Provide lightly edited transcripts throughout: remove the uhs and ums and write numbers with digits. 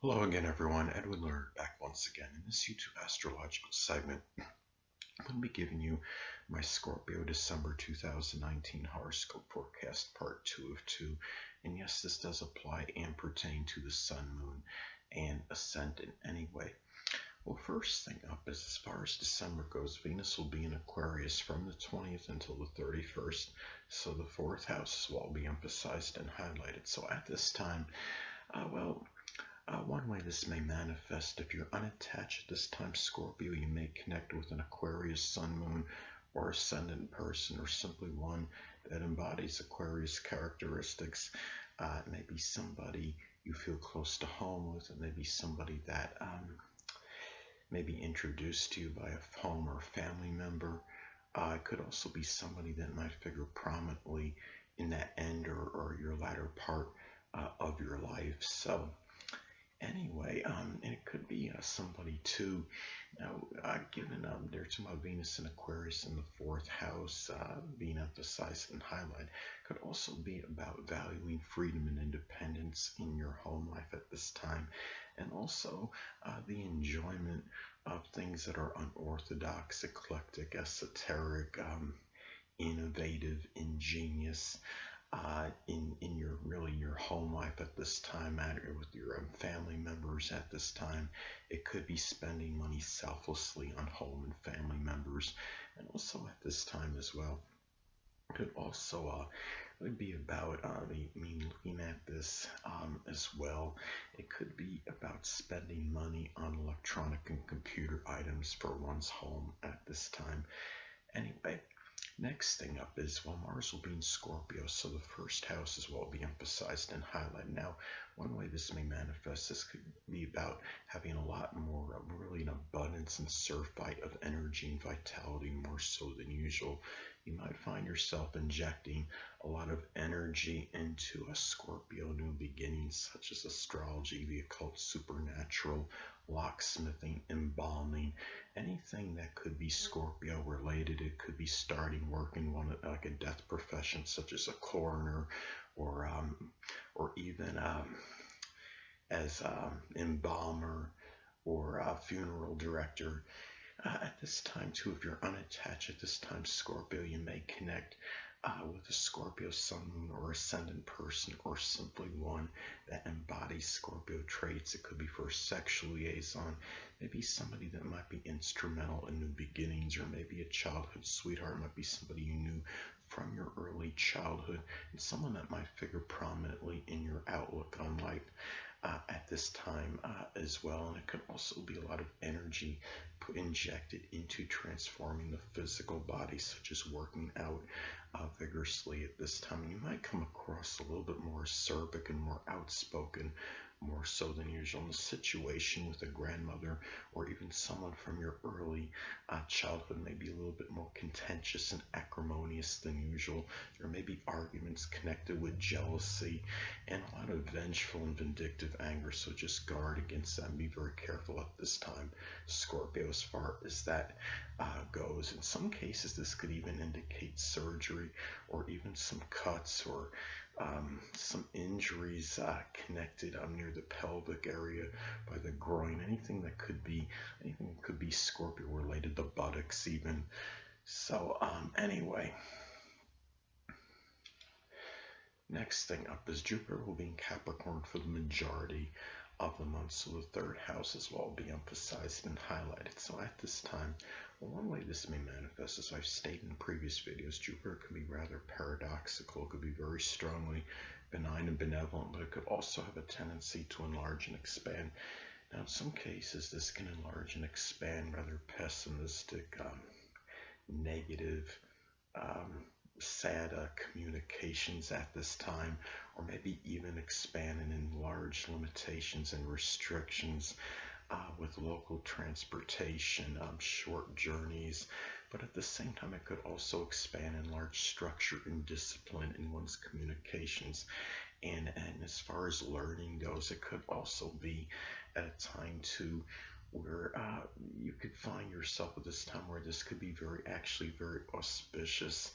Hello again, everyone. Edwin Learnard back once again in this YouTube astrological segment. I'm going to be giving you my Scorpio December 2019 horoscope forecast, part 2 of 2. And yes, this does apply and pertain to the Sun, Moon, and Ascendant anyway. Well, first thing up is as far as December goes, Venus will be in Aquarius from the 20th until the 31st. So the fourth house will all be emphasized and highlighted. So at this time, one way this may manifest: if you're unattached at this time, Scorpio, you may connect with an Aquarius Sun, Moon, or Ascendant person, or simply one that embodies Aquarius characteristics. It may be somebody you feel close to home with. It may be somebody that may be introduced to you by a home or family member. It could also be somebody that might figure prominently in that end or your latter part of your life. So anyway, and it could be somebody too. Given they're talking about Venus and Aquarius in the fourth house being emphasized and highlighted, could also be about valuing freedom and independence in your home life at this time, and also the enjoyment of things that are unorthodox, eclectic, esoteric, innovative, ingenious, in your home life at this time, with your family members at this time. It could be spending money selflessly on home and family members, and also at this time as well. It could also be about looking at this as well. It could be about spending money on electronic and computer items for one's home at this time. Anyway, next thing up is, well, Mars will be in Scorpio, so the first house as well will be emphasized and highlighted. Now, one way this may manifest, this could be about having a lot more, really an abundance and surfeit of energy and vitality, more so than usual. You might find yourself injecting a lot of energy into a Scorpio new beginnings, such as astrology, the occult, supernatural, locksmithing, embalming, anything that could be Scorpio related. It could be starting work in one like a death profession, such as a coroner, or even as embalmer or a funeral director. At this time too, if you're unattached at this time, Scorpio, you may connect with a Scorpio Sun, Moon, or Ascendant person, or simply one that embodies Scorpio traits. It could be for a sexual liaison, maybe somebody that might be instrumental in new beginnings, or maybe a childhood sweetheart, might be somebody you knew from your early childhood, and someone that might figure prominently in your outlook on life at this time as well. And it could also be a lot of energy injected into transforming the physical body, such as working out vigorously at this time. And you might come across a little bit more acerbic and more outspoken, more so than usual, in a situation with a grandmother or even someone from your early childhood. May be a little bit more contentious and acrimonious than usual. There may be arguments connected with jealousy and a lot of vengeful and vindictive anger, so just guard against that and be very careful at this time, Scorpio, as far as that goes. In some cases, this could even indicate surgery or even some cuts or some injuries connected near the pelvic area, by the groin, anything that could be Scorpio related, the buttocks even. So anyway, next thing up is Jupiter will be in Capricorn for the majority of the month, so the third house as well will be emphasized and highlighted. So at this time, one way this may manifest, as I've stated in previous videos, Jupiter can be rather paradoxical. It could be very strongly benign and benevolent, but it could also have a tendency to enlarge and expand. Now, in some cases, this can enlarge and expand rather pessimistic, negative, sad communications at this time, or maybe even expand and enlarge limitations and restrictions with local transportation, short journeys. But at the same time, it could also expand and enlarge structure and discipline in one's communications. And as far as learning goes, it could also be at a time too where you could find yourself at this time where this could be very auspicious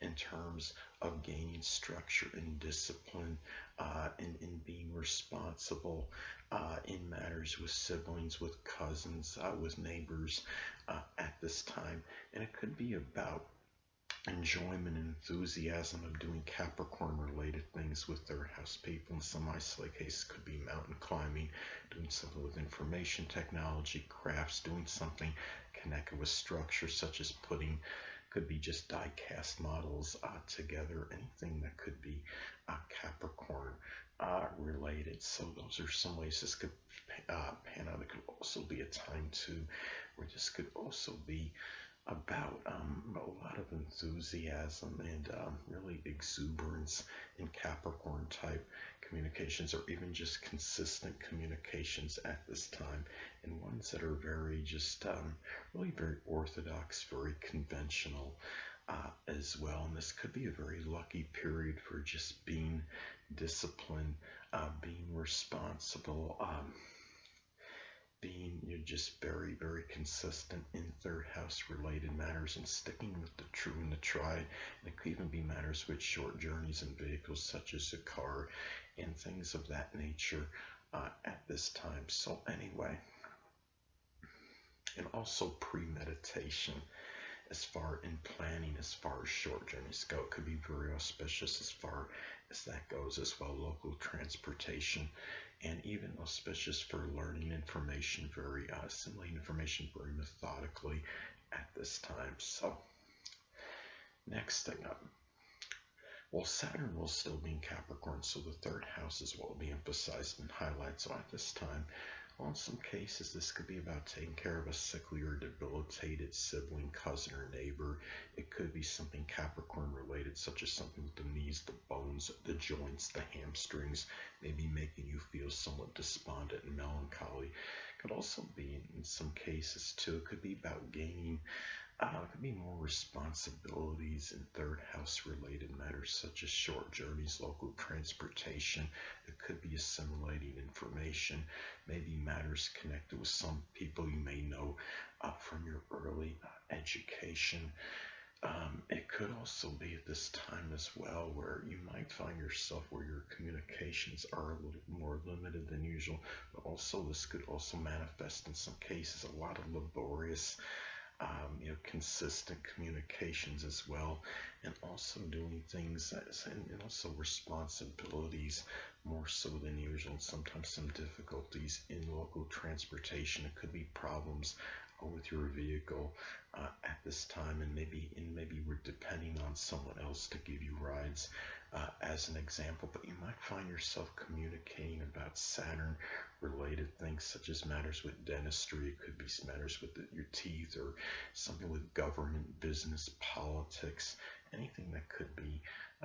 in terms of gaining structure and discipline, in being responsible, in matters with siblings, with cousins, with neighbors at this time. And it could be about enjoyment and enthusiasm of doing Capricorn related things with their house people. In some isolated cases, could be mountain climbing, doing something with information technology, crafts, doing something connected with structure, such as putting, could be just die cast models together, anything that could be Capricorn related. So those are some ways this could pan out. It could also be a time too where this could also be about a lot of enthusiasm and really exuberance in Capricorn type communications, or even just consistent communications at this time, and ones that are very just really very orthodox, very conventional as well. And this could be a very lucky period for just being disciplined, being responsible, being just very, very consistent in third house related matters, and sticking with the true and the tried. And it could even be matters with short journeys and vehicles, such as a car and things of that nature at this time. So anyway, and also premeditation as far in planning, as far as short journeys go. It could be very auspicious as far as that goes as well. Local transportation, and even auspicious for learning information, very assimilating information very methodically at this time. So next thing up, well, Saturn will still be in Capricorn, so the third house is what will be emphasized and highlighted. So at this time, well, in some cases, this could be about taking care of a sickly or debilitated sibling, cousin, or neighbor. It could be something Capricorn related, such as something with the knees, the bones, the joints, the hamstrings, maybe making you feel somewhat despondent and melancholy. It could also be, in some cases too, it could be about gaining it could be more responsibilities in third house related matters, such as short journeys, local transportation. It could be assimilating information, maybe matters connected with some people you may know from your early education. It could also be at this time as well where you might find yourself where your communications are a little more limited than usual, but also this could also manifest in some cases a lot of laborious consistent communications as well, and also doing things and also responsibilities more so than usual, and sometimes some difficulties in local transportation. It could be problems with your vehicle at this time, and maybe we're depending on someone else to give you rides as an example. But you might find yourself communicating about Saturn related things, such as matters with dentistry. It could be matters with your teeth, or something with government, business, politics, anything that could be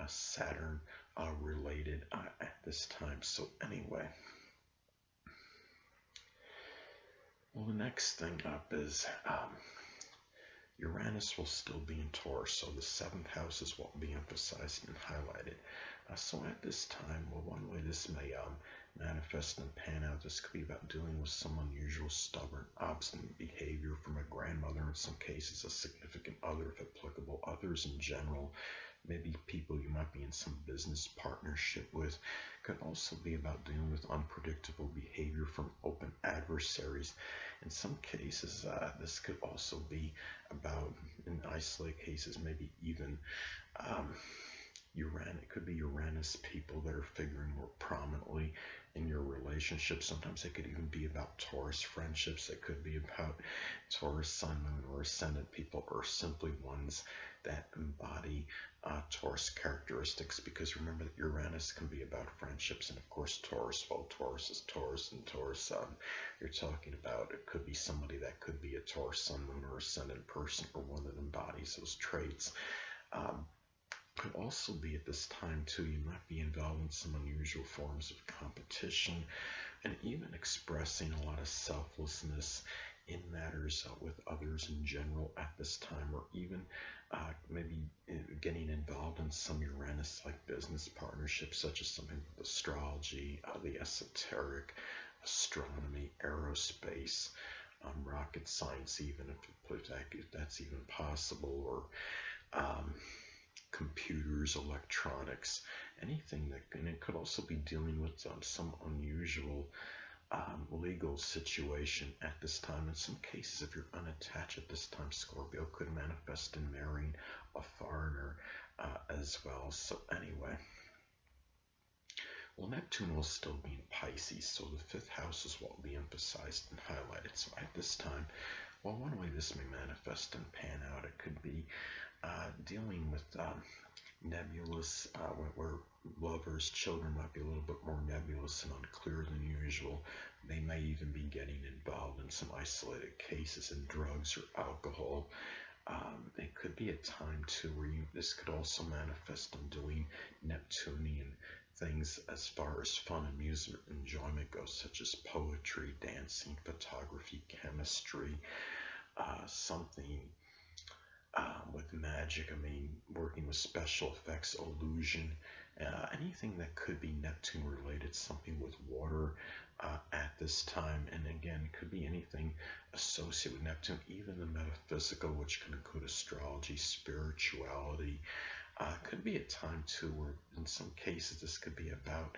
Saturn related at this time. So anyway, well, the next thing up is Uranus will still be in Taurus, so the seventh house is what will be emphasized and highlighted. So at this time, well, one way this may manifest and pan out, this could be about dealing with some unusual, stubborn, obstinate behavior from a grandmother, in some cases a significant other if applicable, others in general, maybe people you might be in some business partnership with. Could also be about dealing with unpredictable behavior from open adversaries. In some cases, this could also be about, in isolated cases, maybe even Uranus. It could be Uranus people that are figuring more prominently in your relationship. Sometimes it could even be about Taurus friendships. It could be about Taurus sun, moon, or ascendant people, or simply ones that embody Taurus characteristics, because remember that Uranus can be about friendships, and of course Taurus, well, Taurus is Taurus, and Taurus you're talking about, it could be somebody that could be a Taurus sun, moon, or ascendant person, or one that embodies those traits. Could also be at this time too, you might be involved in some unusual forms of competition, and even expressing a lot of selflessness in matters with others in general at this time, or even maybe getting involved in some Uranus-like business partnerships, such as something with astrology, the esoteric, astronomy, aerospace, rocket science, even if that's even possible, or computers, electronics, anything that, and it could also be dealing with some unusual legal situation at this time. In some cases, if you're unattached at this time, Scorpio could manifest in marrying a foreigner as well. So anyway, well, Neptune will still be in Pisces, so the fifth house is what will be emphasized and highlighted. So at this time, well, one way this may manifest and pan out, it could be dealing with nebulous, where lovers, children might be a little bit more nebulous and unclear than usual. They may even be getting involved in some isolated cases in drugs or alcohol. It could be a time too where this could also manifest in doing Neptunian things as far as fun, amusement, enjoyment goes, such as poetry, dancing, photography, chemistry, something with magic. I mean, working with special effects, illusion, anything that could be Neptune related, something with water at this time. And again, it could be anything associated with Neptune, even the metaphysical, which can include astrology, spirituality. Could be a time too where in some cases this could be about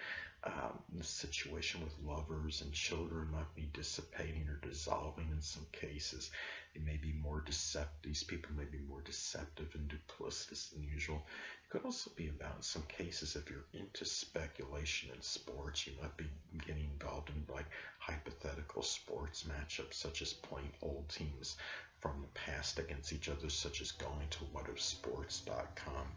the situation with lovers and children might be dissipating or dissolving in some cases. It may be more deceptive. These people may be more deceptive and duplicitous than usual. It could also be about, in some cases, if you're into speculation in sports, you might be getting involved in like hypothetical sports matchups, such as playing old teams from the past against each other, such as going to whatifsports.com.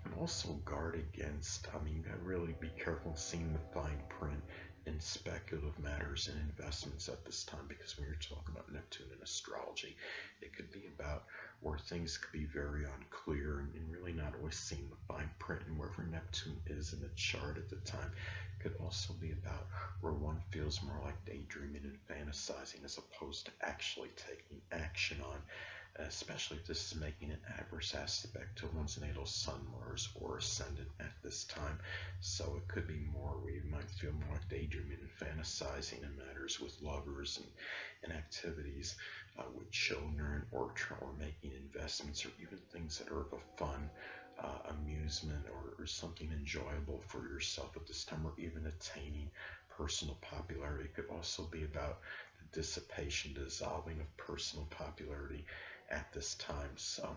And also guard against, I mean, you gotta really be careful seeing the fine print in speculative matters and investments at this time, because when you're talking about Neptune and astrology, it could be about where things could be very unclear and really not always seeing the fine print, and wherever Neptune is in the chart at the time. It could also be about where one feels more like daydreaming and fantasizing as opposed to actually taking action on, especially if this is making an adverse aspect to one's natal sun, Mars, or Ascendant at this time. So it could be more where you might feel more like daydreaming and fantasizing in matters with lovers and activities with children, or making investments, or even things that are of a fun amusement or something enjoyable for yourself at this time, or even attaining personal popularity. It could also be about the dissipation, dissolving of personal popularity at this time. So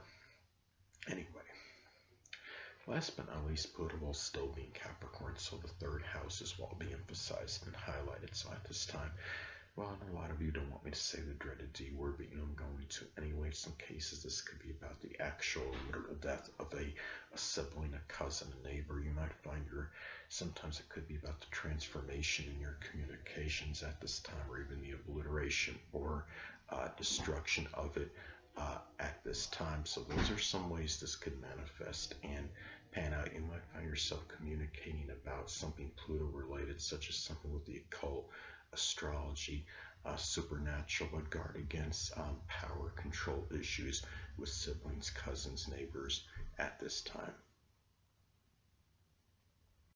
anyway, last but not least, Pluto will still be in Capricorn, so the third house is what will be emphasized and highlighted. So at this time, well, I know a lot of you don't want me to say the dreaded D word, but you know I'm going to anyway. In some cases, this could be about the actual literal death of a sibling, a cousin, a neighbor. You might find sometimes it could be about the transformation in your communications at this time, or even the obliteration or destruction of it at this time. So those are some ways this could manifest and pan out. You might find yourself communicating about something Pluto related, such as something with the occult, astrology, supernatural, but guard against power control issues with siblings, cousins, neighbors at this time.